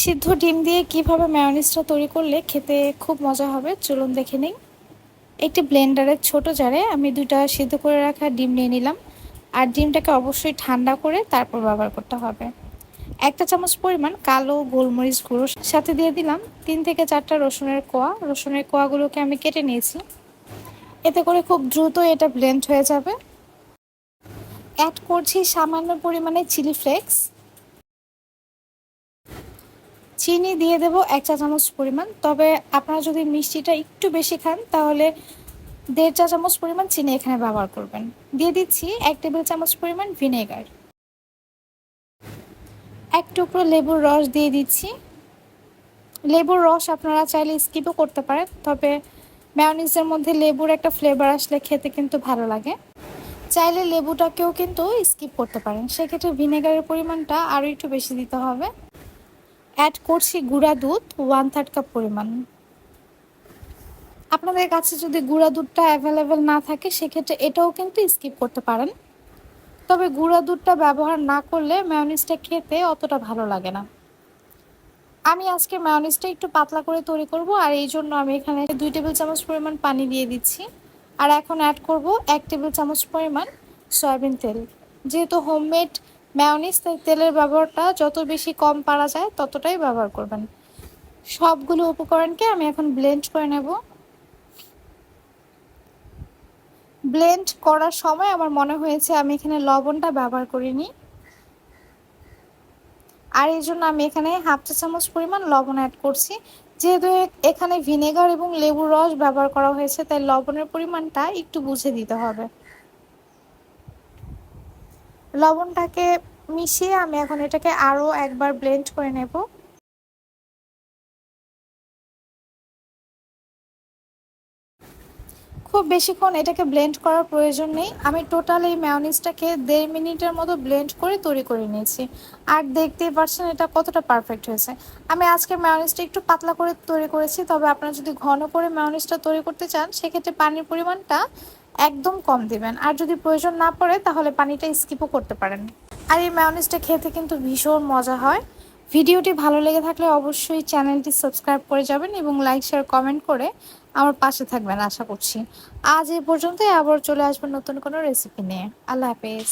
সিদ্ধ ডিম দিয়ে কিভাবে মেয়োনিজটা তৈরি করলে খেতে খুব মজা হবে চলুন দেখে নিই। একটি ব্লেন্ডারের ছোট জারে আমি 2টা সিদ্ধ করে রাখা ডিম নিয়ে নিলাম। আর ডিমটাকে অবশ্যই ঠান্ডা করে তারপর ব্যবহার করতে হবে। 1 চামচ পরিমাণ কালো গোলমরিচ গুঁড়ো, সাথে দিয়ে দিলাম 3 থেকে 4টা রসুনের কোয়া। রসুনের কোয়াগুলোকে আমি কেটে নিয়েছি। এতে করে খুব দ্রুত এটা ব্লেন্ড হয়ে যাবে। অ্যাড করছি সামান্য পরিমাণে চিলি ফ্লেক্স। চিনি দিয়ে দেব 1 চা চামচ পরিমাণ, তবে আপনারা যদি মিষ্টিটা একটু বেশি খান তাহলে 1.5 চা চামচ পরিমাণ চিনি এখানে ব্যবহার করবেন। দিয়ে দিচ্ছি 1 টেবিল চামচ পরিমাণ ভিনেগার। 1 টুকরো লেবুর রস দিয়ে দিচ্ছি। লেবুর রস আপনারা চাইলে স্কিপও করতে পারেন, তবে মেয়োনিজের মধ্যে লেবুর একটা ফ্লেভার আসলে খেতে কিন্তু ভালো লাগে। চাইলে লেবুটাকেও কিন্তু স্কিপ করতে পারেন, সেক্ষেত্রে ভিনেগারের পরিমাণটা আরও একটু বেশি দিতে হবে। অ্যাড করছি গুঁড়া দুধ 1/3 কাপ পরিমাণ। আপনাদের কাছে যদি গুঁড়া দুধটা অ্যাভেলেবেল না থাকে সেক্ষেত্রে এটাও কিন্তু স্কিপ করতে পারেন, তবে গুঁড়া দুধটা ব্যবহার না করলে মেয়োনিজটা খেতে অতটা ভালো লাগে না। আমি আজকে মেয়োনিজটা একটু পাতলা করে তৈরি করব, আর এই জন্য আমি এখানে 2 টেবিল চামচ পরিমাণ পানি দিয়ে দিচ্ছি। আর এখন অ্যাড করব 1 টেবিল চামচ পরিমাণ সয়াবিন তেল। যেহেতু হোমমেড মেয়োনিজ, তাই তেলের ব্যবহারটা যত বেশি কম পারা যায় ততটাই ব্যবহার করবেন। সবগুলো উপকরণকে আমি এখন ব্লেন্ড করে নেব। ব্লেন্ড করার সময় আমার মনে হয়েছে আমি এখানে লবণটা ব্যবহার করিনি, আর এই জন্য আমি এখানে 1/2 চা চামচ পরিমাণ লবণ অ্যাড করছি। যেহেতু এখানে ভিনেগার এবং লেবুর রস ব্যবহার করা হয়েছে, তাই লবণের পরিমাণটা একটু বুঝে দিতে হবে। লবণটাকে মিশিয়ে আমি এখন এটাকে আরও একবার ব্লেন্ড করে নেব। খুব বেশিক্ষণ এটাকে ব্লেন্ড করার প্রয়োজন নেই। আমি টোটাল এই মেয়োনিজটাকে 1.5 মিনিটের মতো ব্লেন্ড করে তৈরি করে নিয়েছি। আর দেখতেই পাচ্ছেন এটা কতটা পারফেক্ট হয়েছে। আমি আজকে মেয়োনিজটা একটু পাতলা করে তৈরি করেছি, তবে আপনারা যদি ঘন করে মেয়োনিজটা তৈরি করতে চান সেক্ষেত্রে পানির পরিমাণটা একদম কম দিবেন, আর যদি প্রয়োজন না পড়ে তাহলে পানিটা স্কিপও করতে পারেন। আর এই মেয়োনিজটা খেতে কিন্তু ভীষণ মজা হয়। ভিডিওটি ভালো লেগে থাকলে অবশ্যই চ্যানেলটি সাবস্ক্রাইব করে যাবেন এবং লাইক শেয়ার কমেন্ট করে আমার পাশে থাকবেন আশা করছি। আজ এই পর্যন্তই, আবার চলে আসবেন নতুন কোনো রেসিপি নিয়ে। আল্লাহ হাফেজ।